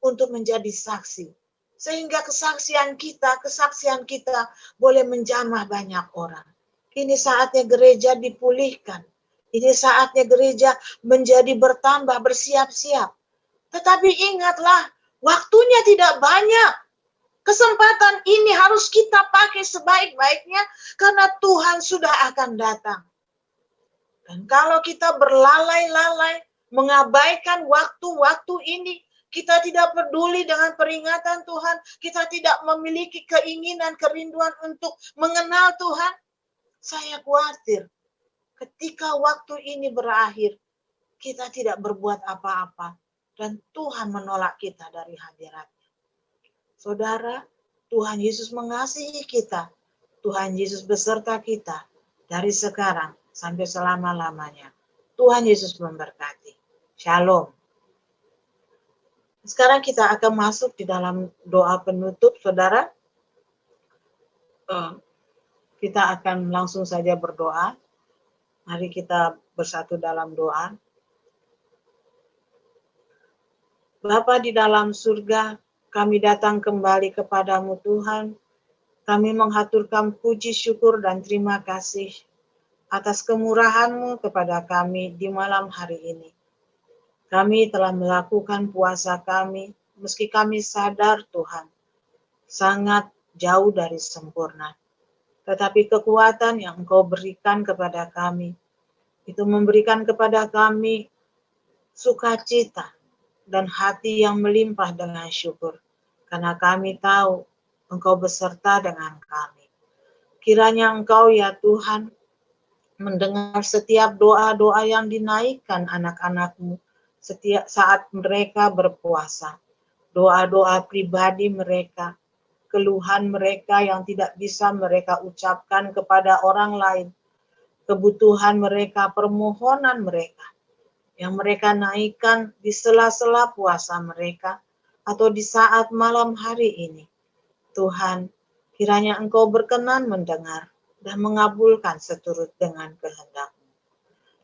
untuk menjadi saksi. Sehingga kesaksian kita boleh menjamah banyak orang. Ini saatnya gereja dipulihkan. Ini saatnya gereja menjadi bertambah, bersiap-siap. Tetapi ingatlah, waktunya tidak banyak. Kesempatan ini harus kita pakai sebaik-baiknya karena Tuhan sudah akan datang. Dan kalau kita berlalai-lalai, mengabaikan waktu-waktu ini, kita tidak peduli dengan peringatan Tuhan, kita tidak memiliki keinginan, kerinduan untuk mengenal Tuhan, saya khawatir ketika waktu ini berakhir, kita tidak berbuat apa-apa dan Tuhan menolak kita dari hadirat-Nya. Saudara, Tuhan Yesus mengasihi kita. Tuhan Yesus beserta kita dari sekarang sampai selama-lamanya. Tuhan Yesus memberkati. Shalom. Sekarang kita akan masuk di dalam doa penutup, saudara. Kita akan langsung saja berdoa. Mari kita bersatu dalam doa. Bapa di dalam surga, kami datang kembali kepadamu Tuhan. Kami menghaturkan puji syukur dan terima kasih atas kemurahan-Mu kepada kami di malam hari ini. Kami telah melakukan puasa kami, meski kami sadar Tuhan, sangat jauh dari sempurna. Tetapi kekuatan yang Engkau berikan kepada kami, itu memberikan kepada kami sukacita dan hati yang melimpah dengan syukur. Karena kami tahu Engkau beserta dengan kami. Kiranya Engkau ya Tuhan, mendengar setiap doa-doa yang dinaikkan anak-anak-Mu setiap saat mereka berpuasa. Doa-doa pribadi mereka, keluhan mereka yang tidak bisa mereka ucapkan kepada orang lain, kebutuhan mereka, permohonan mereka, yang mereka naikkan di sela-sela puasa mereka, atau di saat malam hari ini. Tuhan, kiranya Engkau berkenan mendengar dan mengabulkan seturut dengan kehendak-Mu.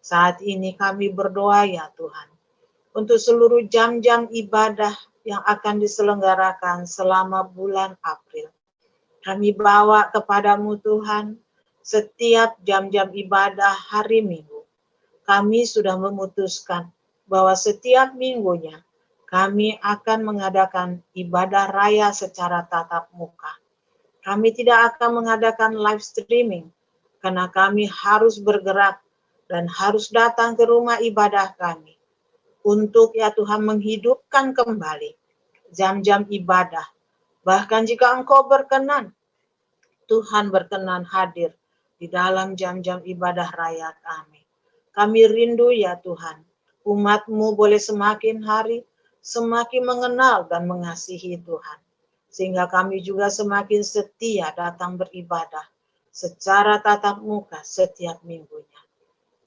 Saat ini kami berdoa ya Tuhan, untuk seluruh jam-jam ibadah yang akan diselenggarakan selama bulan April. Kami bawa kepadamu Tuhan setiap jam-jam ibadah hari Minggu. Kami sudah memutuskan bahwa setiap minggunya kami akan mengadakan ibadah raya secara tatap muka. Kami tidak akan mengadakan live streaming karena kami harus bergerak dan harus datang ke rumah ibadah kami untuk ya Tuhan menghidupkan kembali jam-jam ibadah. Bahkan jika Engkau berkenan, Tuhan berkenan hadir di dalam jam-jam ibadah raya kami. Kami rindu ya Tuhan umat-Mu boleh semakin hari semakin mengenal dan mengasihi Tuhan. Sehingga kami juga semakin setia datang beribadah secara tatap muka setiap minggunya.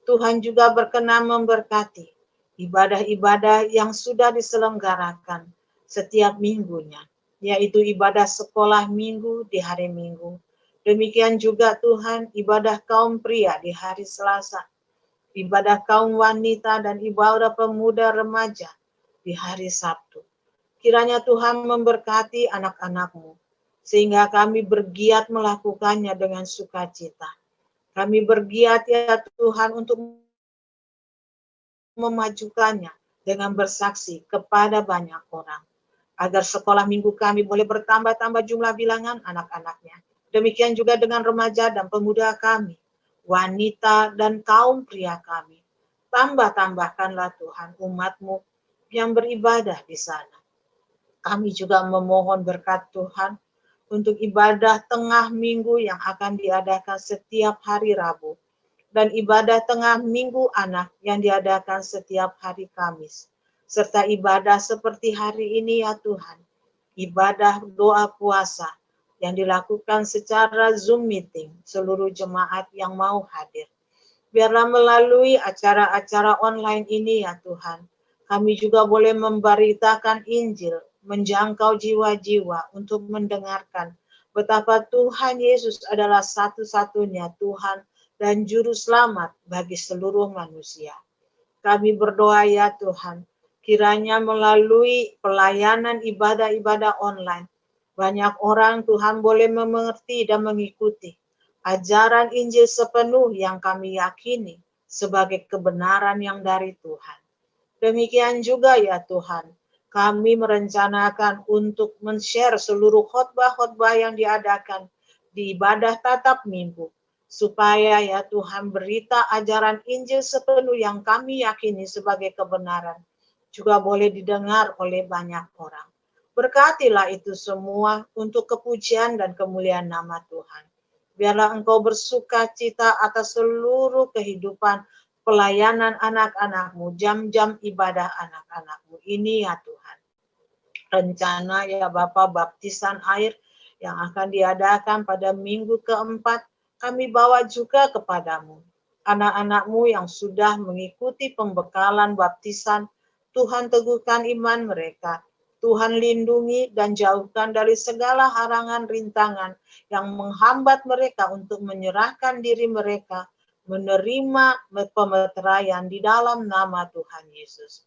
Tuhan juga berkenan memberkati ibadah-ibadah yang sudah diselenggarakan setiap minggunya, yaitu ibadah sekolah minggu di hari Minggu. Demikian juga Tuhan ibadah kaum pria di hari Selasa, ibadah kaum wanita dan ibadah pemuda remaja di hari Sabtu. Kiranya Tuhan memberkati anak-anak-Mu, sehingga kami bergiat melakukannya dengan sukacita. Kami bergiat ya Tuhan untuk memajukannya dengan bersaksi kepada banyak orang. Agar sekolah minggu kami boleh bertambah-tambah jumlah bilangan anak-anaknya. Demikian juga dengan remaja dan pemuda kami, wanita dan kaum pria kami. Tambah-tambahkanlah Tuhan umat-Mu yang beribadah di sana. Kami juga memohon berkat Tuhan untuk ibadah tengah minggu yang akan diadakan setiap hari Rabu dan ibadah tengah minggu anak yang diadakan setiap hari Kamis, serta ibadah seperti hari ini ya Tuhan, ibadah doa puasa yang dilakukan secara Zoom meeting seluruh jemaat yang mau hadir. Biarlah melalui acara-acara online ini ya Tuhan, kami juga boleh memberitakan Injil, menjangkau jiwa-jiwa untuk mendengarkan betapa Tuhan Yesus adalah satu-satunya Tuhan dan Juru Selamat bagi seluruh manusia. Kami berdoa ya Tuhan, kiranya melalui pelayanan ibadah-ibadah online, banyak orang Tuhan boleh mengerti dan mengikuti ajaran Injil sepenuh yang kami yakini sebagai kebenaran yang dari Tuhan. Demikian juga ya Tuhan, kami merencanakan untuk men-share seluruh khotbah-khotbah yang diadakan di ibadah tatap minggu, supaya ya Tuhan berita ajaran Injil sepenuh yang kami yakini sebagai kebenaran juga boleh didengar oleh banyak orang. Berkatilah itu semua untuk kepujian dan kemuliaan nama Tuhan. Biarlah Engkau bersuka cita atas seluruh kehidupan pelayanan anak-anak-Mu, jam-jam ibadah anak-anak-Mu ini ya Tuhan. Rencana ya Bapa baptisan air yang akan diadakan pada minggu keempat, kami bawa juga kepadamu. Anak-anak-Mu yang sudah mengikuti pembekalan baptisan, Tuhan teguhkan iman mereka. Tuhan lindungi dan jauhkan dari segala halangan rintangan yang menghambat mereka untuk menyerahkan diri mereka, menerima pemeteraian di dalam nama Tuhan Yesus.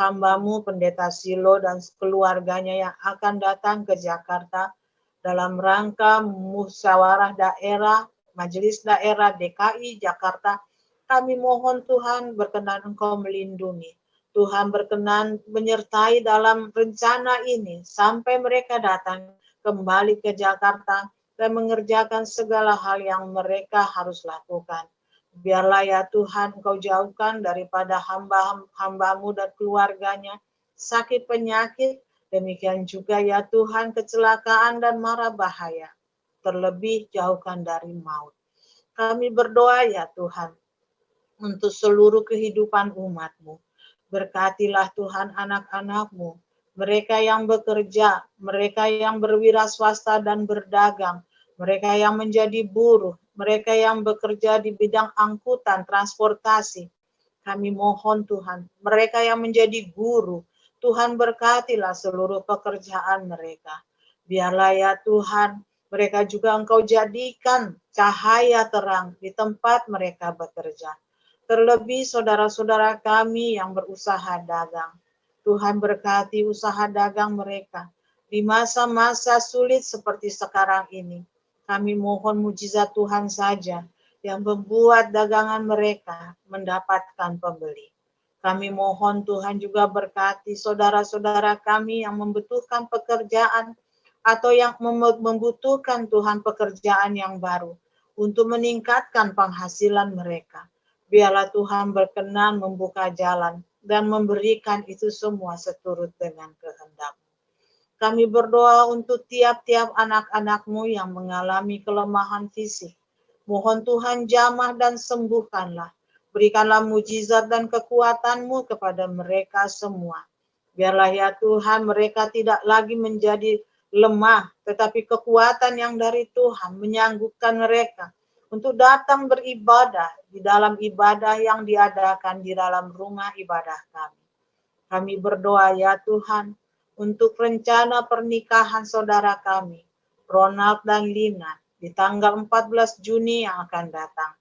Hamba-Mu Pendeta Silo dan keluarganya yang akan datang ke Jakarta dalam rangka musyawarah daerah, Majelis Daerah DKI Jakarta, kami mohon Tuhan berkenan Engkau melindungi. Tuhan berkenan menyertai dalam rencana ini sampai mereka datang kembali ke Jakarta dan mengerjakan segala hal yang mereka harus lakukan. Biarlah ya Tuhan Engkau jauhkan daripada hamba-Mu dan keluarganya sakit penyakit, demikian juga ya Tuhan kecelakaan dan mara bahaya, terlebih jauhkan dari maut. Kami berdoa ya Tuhan untuk seluruh kehidupan umat-Mu. Berkatilah Tuhan anak-anak-Mu, mereka yang bekerja, mereka yang berwira swasta dan berdagang, mereka yang menjadi buruh, mereka yang bekerja di bidang angkutan, transportasi. Kami mohon Tuhan, mereka yang menjadi guru, Tuhan berkatilah seluruh pekerjaan mereka. Biarlah ya Tuhan, mereka juga Engkau jadikan cahaya terang di tempat mereka bekerja. Terlebih saudara-saudara kami yang berusaha dagang. Tuhan berkati usaha dagang mereka. Di masa-masa sulit seperti sekarang ini, kami mohon mujizat Tuhan saja yang membuat dagangan mereka mendapatkan pembeli. Kami mohon Tuhan juga berkati saudara-saudara kami yang membutuhkan pekerjaan atau yang membutuhkan Tuhan pekerjaan yang baru untuk meningkatkan penghasilan mereka. Biarlah Tuhan berkenan membuka jalan dan memberikan itu semua seturut dengan kehendak. Kami berdoa untuk tiap-tiap anak-anak-Mu yang mengalami kelemahan fisik. Mohon Tuhan jamah dan sembuhkanlah. Berikanlah mujizat dan kekuatan-Mu kepada mereka semua. Biarlah ya Tuhan mereka tidak lagi menjadi lemah, tetapi kekuatan yang dari Tuhan menyanggupkan mereka untuk datang beribadah di dalam ibadah yang diadakan di dalam rumah ibadah kami. Kami berdoa ya Tuhan untuk rencana pernikahan saudara kami, Ronald dan Lina, di tanggal 14 Juni yang akan datang.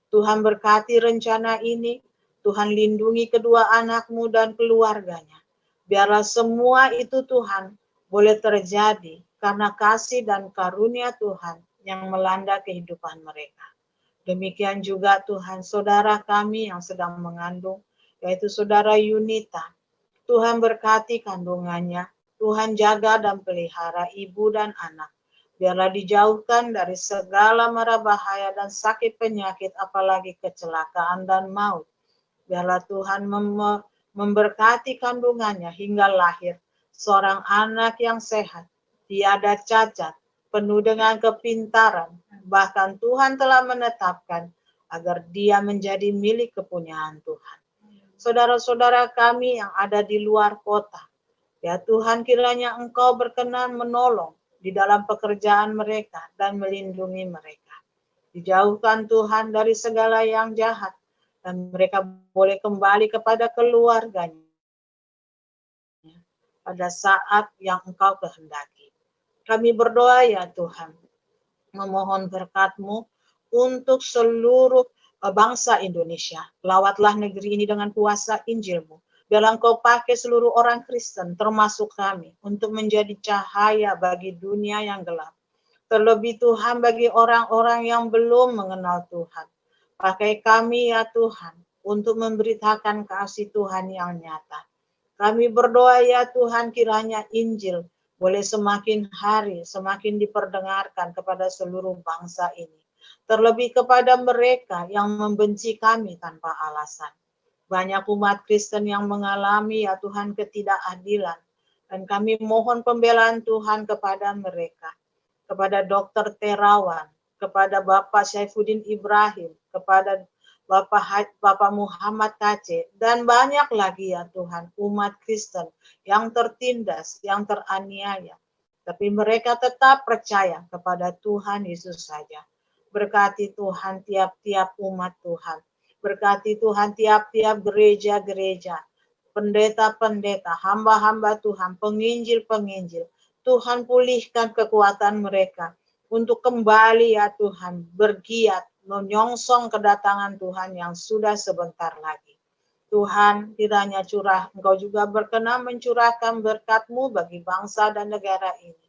Tuhan berkati rencana ini, Tuhan lindungi kedua anak-Mu dan keluarganya. Biarlah semua itu Tuhan boleh terjadi karena kasih dan karunia Tuhan yang melanda kehidupan mereka. Demikian juga Tuhan saudara kami yang sedang mengandung, yaitu saudara Yunita. Tuhan berkati kandungannya, Tuhan jaga dan pelihara ibu dan anak. Biarlah dijauhkan dari segala mara bahaya dan sakit penyakit, apalagi kecelakaan dan maut. Biarlah Tuhan memberkati kandungannya hingga lahir seorang anak yang sehat, tiada cacat, penuh dengan kepintaran. Bahkan Tuhan telah menetapkan agar dia menjadi milik kepunyaan Tuhan. Saudara-saudara kami yang ada di luar kota, ya Tuhan kiranya Engkau berkenan menolong di dalam pekerjaan mereka dan melindungi mereka. Dijauhkan Tuhan dari segala yang jahat, dan mereka boleh kembali kepada keluarganya pada saat yang Engkau kehendaki. Kami berdoa ya Tuhan, memohon berkat-Mu untuk seluruh bangsa Indonesia. Lawatlah negeri ini dengan kuasa Injil-Mu. Biarlah Engkau pakai seluruh orang Kristen, termasuk kami, untuk menjadi cahaya bagi dunia yang gelap. Terlebih Tuhan bagi orang-orang yang belum mengenal Tuhan. Pakai kami ya Tuhan untuk memberitakan kasih Tuhan yang nyata. Kami berdoa ya Tuhan kiranya Injil boleh semakin hari semakin diperdengarkan kepada seluruh bangsa ini. Terlebih kepada mereka yang membenci kami tanpa alasan. Banyak umat Kristen yang mengalami ya Tuhan ketidakadilan. Dan kami mohon pembelaan Tuhan kepada mereka. Kepada Dr. Terawan, kepada Bapak Saifuddin Ibrahim, kepada Bapak Muhammad Kace, dan banyak lagi ya Tuhan, umat Kristen yang tertindas, yang teraniaya. Tapi mereka tetap percaya kepada Tuhan Yesus saja. Berkati Tuhan tiap-tiap umat Tuhan. Berkati Tuhan tiap-tiap gereja-gereja, pendeta-pendeta, hamba-hamba Tuhan, penginjil-penginjil. Tuhan pulihkan kekuatan mereka untuk kembali ya Tuhan bergiat menyongsong kedatangan Tuhan yang sudah sebentar lagi. Tuhan kiranya Engkau juga berkenan mencurahkan berkat-Mu bagi bangsa dan negara ini.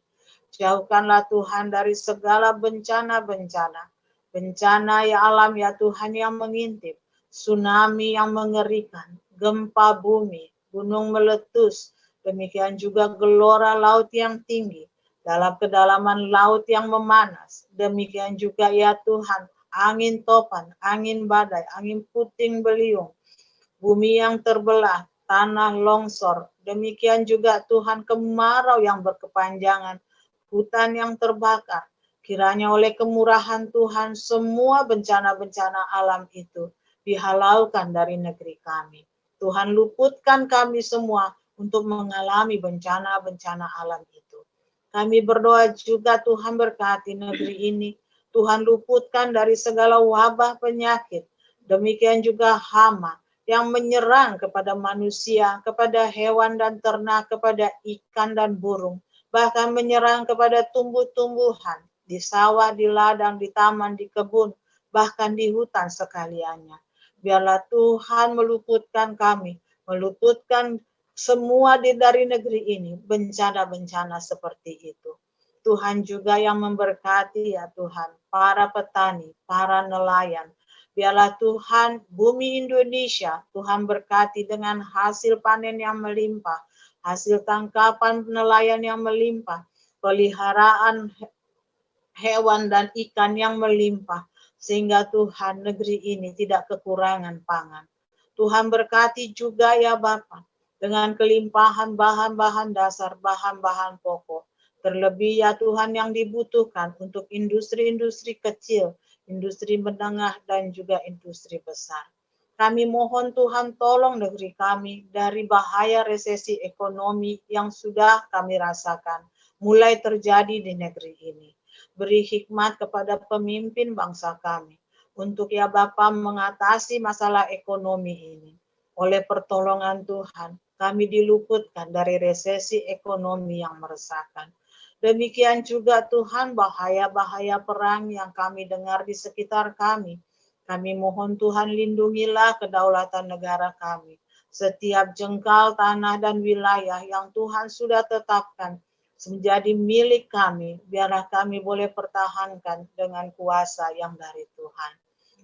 Jauhkanlah Tuhan dari segala bencana-bencana. Bencana ya alam ya Tuhan yang mengintip, tsunami yang mengerikan, gempa bumi, gunung meletus, demikian juga gelora laut yang tinggi, dalam kedalaman laut yang memanas. Demikian juga ya Tuhan, angin topan, angin badai, angin puting beliung, bumi yang terbelah, tanah longsor. Demikian juga Tuhan kemarau yang berkepanjangan, hutan yang terbakar. Kiranya oleh kemurahan Tuhan semua bencana-bencana alam itu dihalaukan dari negeri kami. Tuhan luputkan kami semua untuk mengalami bencana-bencana alam itu. Kami berdoa juga Tuhan berkati negeri ini. Tuhan luputkan dari segala wabah penyakit. Demikian juga hama yang menyerang kepada manusia, kepada hewan dan ternak, kepada ikan dan burung. Bahkan menyerang kepada tumbuh-tumbuhan, di sawah, di ladang, di taman, di kebun, bahkan di hutan sekaliannya. Biarlah Tuhan meluputkan kami, meluputkan semua dari negeri ini, bencana-bencana seperti itu. Tuhan juga yang memberkati ya Tuhan, para petani, para nelayan. Biarlah Tuhan bumi Indonesia, Tuhan berkati dengan hasil panen yang melimpah, hasil tangkapan nelayan yang melimpah, peliharaan hewan dan ikan yang melimpah, sehingga Tuhan negeri ini tidak kekurangan pangan. Tuhan berkati juga ya Bapa dengan kelimpahan bahan-bahan dasar, bahan-bahan pokok. Terlebih ya Tuhan yang dibutuhkan untuk industri-industri kecil, industri menengah, dan juga industri besar. Kami mohon Tuhan tolong negeri kami dari bahaya resesi ekonomi yang sudah kami rasakan mulai terjadi di negeri ini. Beri hikmat kepada pemimpin bangsa kami untuk ya Bapa mengatasi masalah ekonomi ini. Oleh pertolongan Tuhan, kami diluputkan dari resesi ekonomi yang meresahkan. Demikian juga Tuhan bahaya-bahaya perang yang kami dengar di sekitar kami. Kami mohon Tuhan lindungilah kedaulatan negara kami. Setiap jengkal tanah dan wilayah yang Tuhan sudah tetapkan menjadi milik kami, biarlah kami boleh pertahankan dengan kuasa yang dari Tuhan.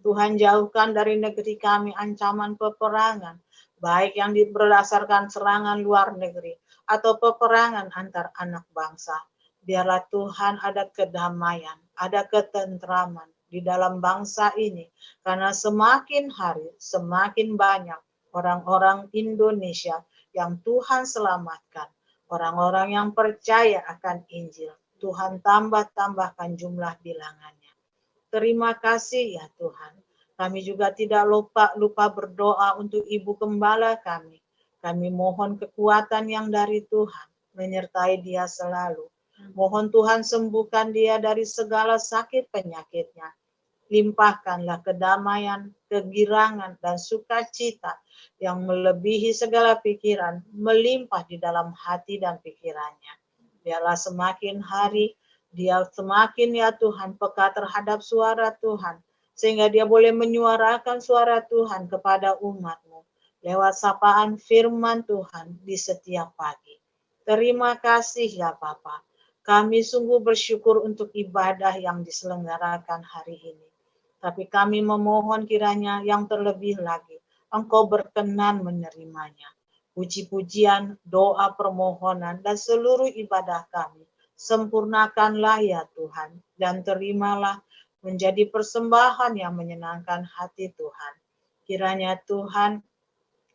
Tuhan jauhkan dari negeri kami ancaman peperangan, baik yang berdasarkan serangan luar negeri atau peperangan antar anak bangsa. Biarlah Tuhan ada kedamaian, ada ketentraman di dalam bangsa ini, karena semakin hari semakin banyak orang-orang Indonesia yang Tuhan selamatkan, orang-orang yang percaya akan Injil. Tuhan tambahkan jumlah bilangannya. Terima kasih ya Tuhan. Kami juga tidak lupa berdoa untuk Ibu Gembala kami. Kami mohon kekuatan yang dari Tuhan menyertai dia selalu. Mohon Tuhan sembuhkan dia dari segala sakit penyakitnya. Limpahkanlah kedamaian, kegirangan, dan sukacita yang melebihi segala pikiran, melimpah di dalam hati dan pikirannya. Biarlah semakin hari, dia semakin ya Tuhan peka terhadap suara Tuhan, sehingga dia boleh menyuarakan suara Tuhan kepada umat-Mu lewat sapaan firman Tuhan di setiap pagi. Terima kasih ya Bapa. Kami sungguh bersyukur untuk ibadah yang diselenggarakan hari ini. Tapi kami memohon kiranya yang terlebih lagi, Engkau berkenan menerimanya. Puji-pujian, doa permohonan, dan seluruh ibadah kami, sempurnakanlah ya Tuhan, dan terimalah menjadi persembahan yang menyenangkan hati Tuhan. Kiranya Tuhan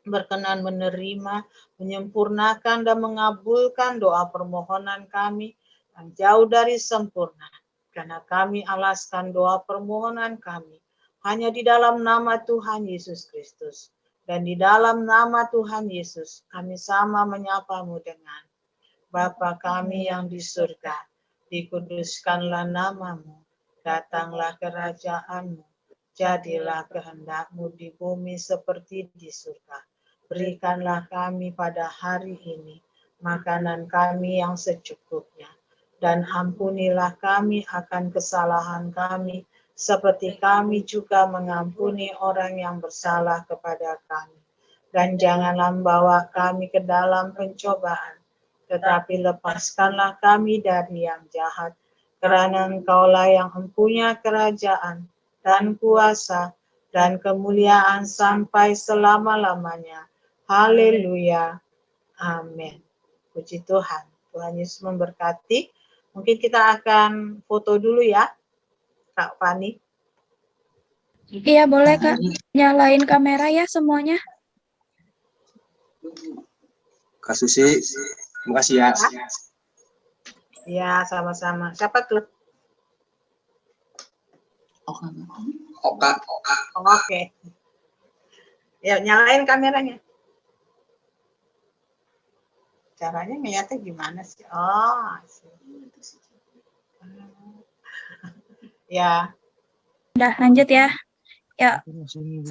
berkenan menerima, menyempurnakan, dan mengabulkan doa permohonan kami, yang jauh dari sempurna, karena kami alaskan doa permohonan kami hanya di dalam nama Tuhan Yesus Kristus. Dan di dalam nama Tuhan Yesus kami sama menyapa-Mu dengan Bapa kami yang di surga, dikuduskanlah nama-Mu, datanglah kerajaan-Mu, jadilah kehendak-Mu di bumi seperti di surga. Berikanlah kami pada hari ini makanan kami yang secukupnya, dan ampunilah kami akan kesalahan kami, seperti kami juga mengampuni orang yang bersalah kepada kami. Dan janganlah membawa kami ke dalam pencobaan, tetapi lepaskanlah kami dari yang jahat, karena Engkaulah yang mempunyai kerajaan, dan kuasa, dan kemuliaan sampai selama-lamanya. Haleluya. Amin. Puji Tuhan. Tuhan Yesus memberkati. Mungkin kita akan foto dulu ya, Kak Fani. Iya boleh Kak, nyalain kamera ya semuanya. Kak Susi, terima kasih ya. Ya, sama-sama. Siapa tuh? Oka. Oke. Ya, nyalain kameranya. Caranya ngeliatnya gimana sih? Oh, ya. Udah lanjut ya. Ya, 1.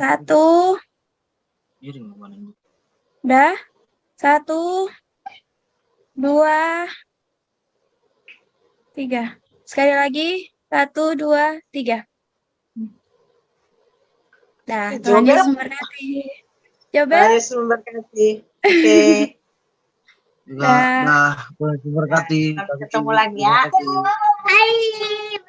Udah. 1, 2, 3. Sekali lagi. 1, 2, 3. Dah, Tuhan Yesus memberkati. Coba. Tuhan Yesus memberkati. Oke. Nah, Tuhan Yesus memberkati. Sampai ketemu lagi ya. Bye.